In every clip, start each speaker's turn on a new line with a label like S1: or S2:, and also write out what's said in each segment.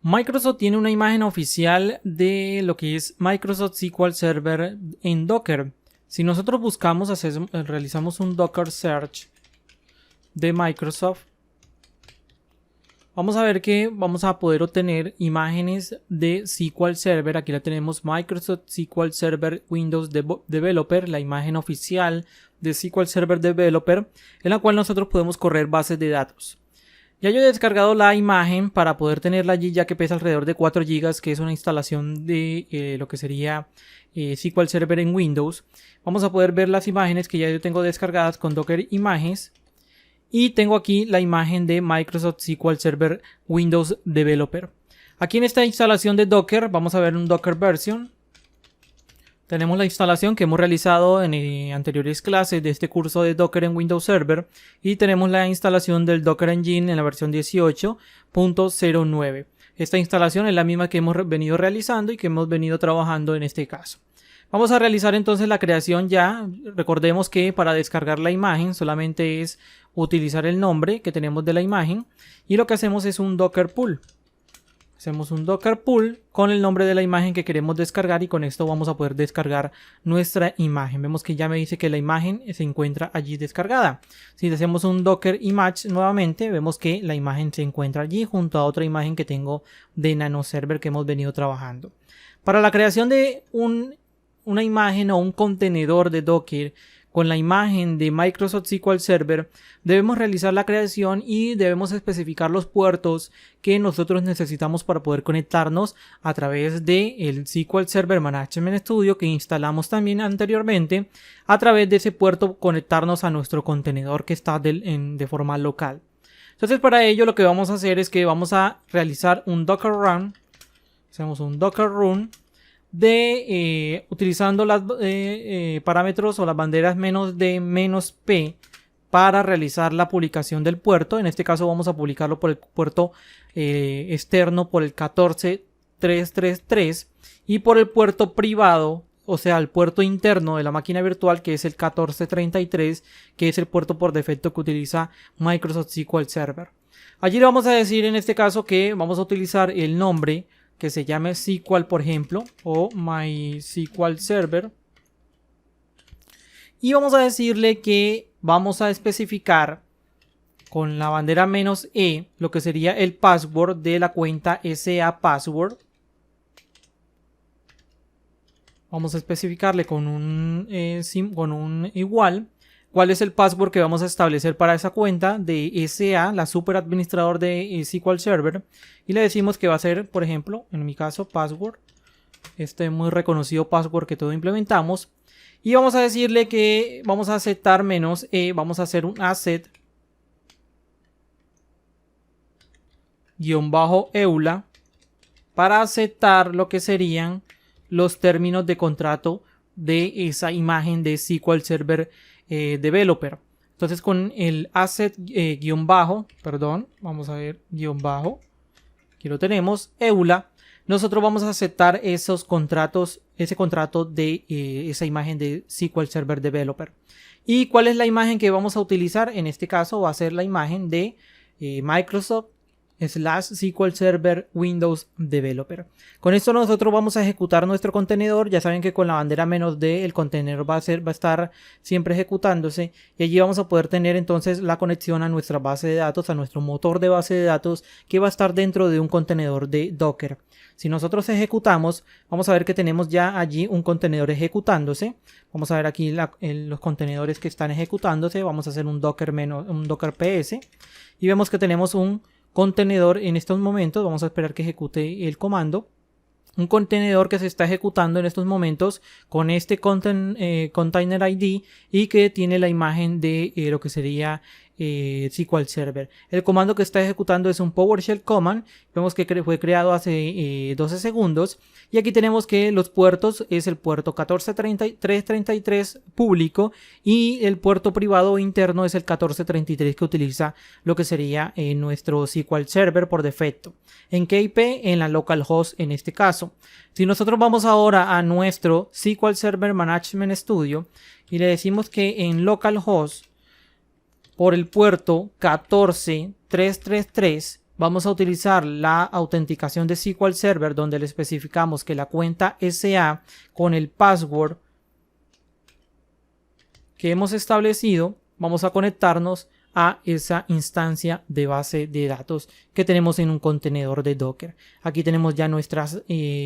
S1: Microsoft tiene una imagen oficial de lo que es Microsoft SQL Server en Docker. Si nosotros buscamos, realizamos un Docker search de Microsoft, vamos a ver que vamos a poder obtener imágenes de SQL Server. Aquí la tenemos, Microsoft SQL Server Windows Developer, la imagen oficial de SQL Server Developer, en la cual nosotros podemos correr bases de datos. Ya yo he descargado la imagen para poder tenerla allí, ya que pesa alrededor de 4 GB, que es una instalación de lo que sería SQL Server en Windows. Vamos a poder ver las imágenes que ya yo tengo descargadas con Docker Images. Y tengo aquí la imagen de Microsoft SQL Server Windows Developer. Aquí en esta instalación de Docker vamos a ver un Docker version. Tenemos la instalación que hemos realizado en anteriores clases de este curso de Docker en Windows Server. Y tenemos la instalación del Docker Engine en la versión 18.09. Esta instalación es la misma que hemos venido realizando y que hemos venido trabajando en este caso. Vamos a realizar entonces la creación ya. Recordemos que para descargar la imagen solamente es utilizar el nombre que tenemos de la imagen. Y lo que hacemos es un Docker pull. Hacemos un Docker pull con el nombre de la imagen que queremos descargar y con esto vamos a poder descargar nuestra imagen. Vemos que ya me dice que la imagen se encuentra allí descargada. Si hacemos un Docker image nuevamente, vemos que la imagen se encuentra allí junto a otra imagen que tengo de NanoServer que hemos venido trabajando. Para la creación de una imagen o un contenedor de Docker con la imagen de Microsoft SQL Server, debemos realizar la creación y debemos especificar los puertos que nosotros necesitamos para poder conectarnos a través del SQL Server Management Studio que instalamos también anteriormente. A través de ese puerto conectarnos a nuestro contenedor que está de forma local. Entonces para ello lo que vamos a hacer es que vamos a realizar un Docker Run. Hacemos un Docker Run utilizando los parámetros o las banderas -d-p para realizar la publicación del puerto. En este caso vamos a publicarlo por el puerto externo por el 14333 y por el puerto privado, o sea el puerto interno de la máquina virtual, que es el 1433, que es el puerto por defecto que utiliza Microsoft SQL Server. Allí le vamos a decir en este caso que vamos a utilizar el nombre que se llame SQL, por ejemplo, o MySQL Server. Y vamos a decirle que vamos a especificar con la bandera -e lo que sería el password de la cuenta SA Password. Vamos a especificarle con un igual. ¿Cuál es el password que vamos a establecer para esa cuenta de SA, la super administrador de SQL Server? Y le decimos que va a ser, por ejemplo, en mi caso, password. Este muy reconocido password que todo implementamos. Y vamos a decirle que vamos a aceptar -e, vamos a hacer un asset -eula para aceptar lo que serían los términos de contrato de esa imagen de SQL Server Developer. Entonces con el asset vamos a ver aquí lo tenemos, eula, nosotros vamos a aceptar esos contratos, ese contrato de esa imagen de SQL Server Developer. ¿Y cuál es la imagen que vamos a utilizar? En este caso va a ser la imagen de Microsoft /SQL Server Windows Developer. Con esto nosotros vamos a ejecutar nuestro contenedor. Ya saben que con la bandera -d el contenedor va a estar siempre ejecutándose y allí vamos a poder tener entonces la conexión a nuestra base de datos, a nuestro motor de base de datos que va a estar dentro de un contenedor de Docker. Si nosotros ejecutamos, vamos a ver que tenemos ya allí un contenedor ejecutándose. Vamos a ver aquí los contenedores que están ejecutándose. Vamos a hacer un Docker ps y vemos que tenemos un contenedor en estos momentos. Vamos a esperar que ejecute el comando. Un contenedor que se está ejecutando en estos momentos con este container ID y que tiene la imagen de lo que sería SQL Server. El comando que está ejecutando es un PowerShell command. Vemos que fue creado hace 12 segundos. Y aquí tenemos que los puertos es el puerto 1433 público y el puerto privado interno es el 1433 que utiliza lo que sería nuestro SQL Server por defecto. ¿En qué IP? En la localhost en este caso. Si nosotros vamos ahora a nuestro SQL Server Management Studio y le decimos que en localhost por el puerto 14333 vamos a utilizar la autenticación de SQL Server, donde le especificamos que la cuenta SA con el password que hemos establecido, vamos a conectarnos a esa instancia de base de datos que tenemos en un contenedor de Docker. Aquí tenemos ya nuestras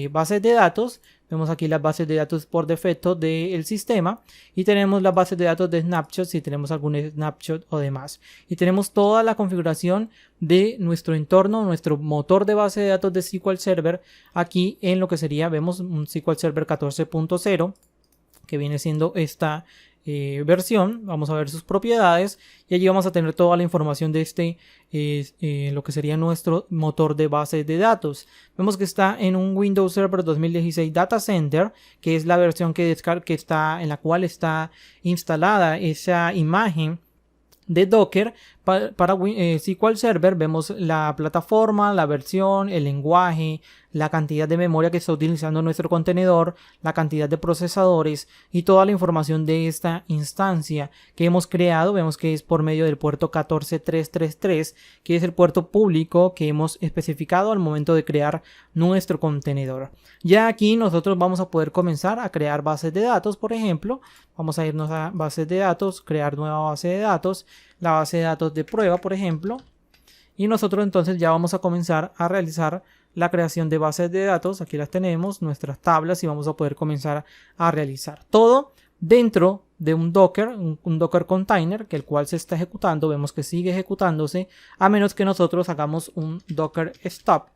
S1: bases de datos. Vemos aquí las bases de datos por defecto del sistema y tenemos las bases de datos de snapshot si tenemos algún snapshot o demás. Y tenemos toda la configuración de nuestro entorno, nuestro motor de base de datos de SQL Server. Aquí en lo que sería, vemos un SQL Server 14.0 que viene siendo esta versión. Vamos a ver sus propiedades y allí vamos a tener toda la información de lo que sería nuestro motor de base de datos. Vemos que está en un Windows Server 2016 Data Center, que es la versión en la cual está instalada esa imagen de Docker para SQL Server. Vemos la plataforma, la versión, el lenguaje, la cantidad de memoria que está utilizando nuestro contenedor, la cantidad de procesadores y toda la información de esta instancia que hemos creado. Vemos que es por medio del puerto 14333, que es el puerto público que hemos especificado al momento de crear nuestro contenedor. Ya aquí nosotros vamos a poder comenzar a crear bases de datos. Por ejemplo, vamos a irnos a bases de datos, crear nueva base de datos, la base de datos de prueba, por ejemplo, y nosotros entonces ya vamos a comenzar a realizar la creación de bases de datos. Aquí las tenemos, nuestras tablas, y vamos a poder comenzar a realizar todo dentro de un Docker, un Docker container, que el cual se está ejecutando. Vemos que sigue ejecutándose a menos que nosotros hagamos un Docker stop,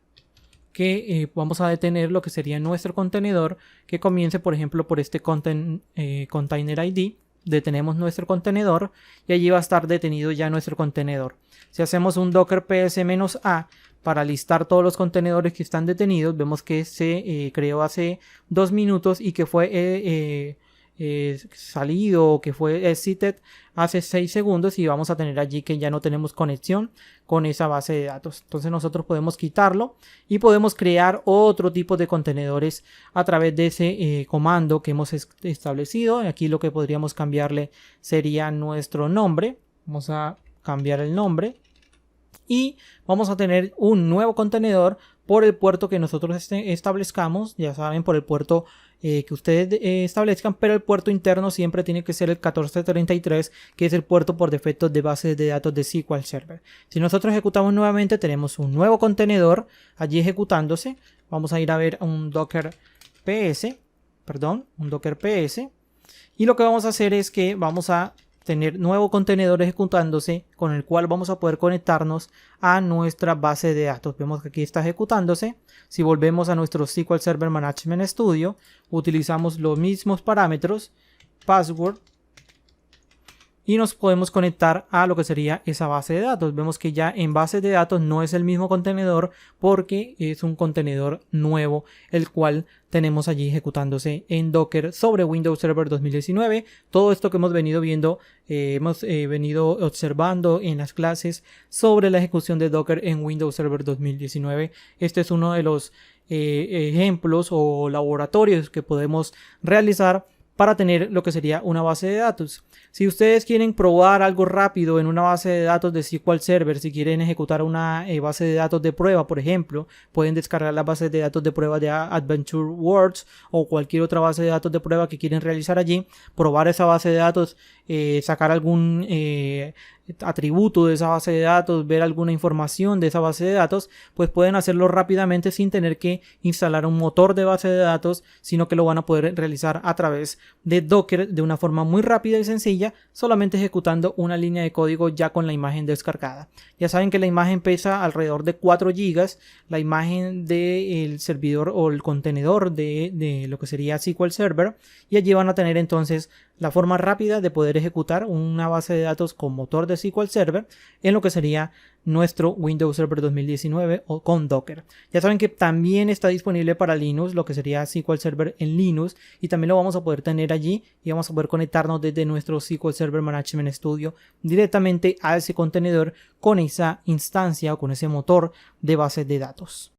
S1: que vamos a detener lo que sería nuestro contenedor, que comience por ejemplo por este container ID. Detenemos nuestro contenedor y allí va a estar detenido ya nuestro contenedor. Si hacemos un docker ps-a para listar todos los contenedores que están detenidos, vemos que se creó hace 2 minutos y que fue salido, que fue exited hace 6 segundos, y vamos a tener allí que ya no tenemos conexión con esa base de datos. Entonces nosotros podemos quitarlo y podemos crear otro tipo de contenedores a través de ese comando que hemos establecido. Aquí lo que podríamos cambiarle sería nuestro nombre. Vamos a cambiar el nombre y vamos a tener un nuevo contenedor por el puerto que nosotros establezcamos. Ya saben, por el puerto que ustedes establezcan, pero el puerto interno siempre tiene que ser el 1433, que es el puerto por defecto de bases de datos de SQL Server. Si nosotros ejecutamos nuevamente, tenemos un nuevo contenedor allí ejecutándose. Vamos a ir a ver un Docker PS, y lo que vamos a hacer es que vamos a tener nuevo contenedor ejecutándose, con el cual vamos a poder conectarnos a nuestra base de datos. Vemos que aquí está ejecutándose. Si volvemos a nuestro SQL Server Management Studio, utilizamos los mismos parámetros, password, y nos podemos conectar a lo que sería esa base de datos. Vemos que ya en base de datos no es el mismo contenedor, porque es un contenedor nuevo el cual tenemos allí ejecutándose en Docker sobre Windows Server 2019. Todo esto que hemos venido viendo, hemos venido observando en las clases sobre la ejecución de Docker en Windows Server 2019. Este es uno de los ejemplos o laboratorios que podemos realizar para tener lo que sería una base de datos. Si ustedes quieren probar algo rápido en una base de datos de SQL Server, si quieren ejecutar una base de datos de prueba, por ejemplo, pueden descargar las bases de datos de prueba de Adventure Words o cualquier otra base de datos de prueba que quieren realizar allí, probar esa base de datos, sacar algún atributo de esa base de datos, ver alguna información de esa base de datos, pues pueden hacerlo rápidamente sin tener que instalar un motor de base de datos, sino que lo van a poder realizar a través de Docker de una forma muy rápida y sencilla, solamente ejecutando una línea de código ya con la imagen descargada. Ya saben que la imagen pesa alrededor de 4 GB, la imagen del servidor o el contenedor de lo que sería SQL Server, y allí van a tener entonces la forma rápida de poder ejecutar una base de datos con motor de SQL Server en lo que sería nuestro Windows Server 2019 o con Docker. Ya saben que también está disponible para Linux, lo que sería SQL Server en Linux, y también lo vamos a poder tener allí y vamos a poder conectarnos desde nuestro SQL Server Management Studio directamente a ese contenedor con esa instancia o con ese motor de bases de datos.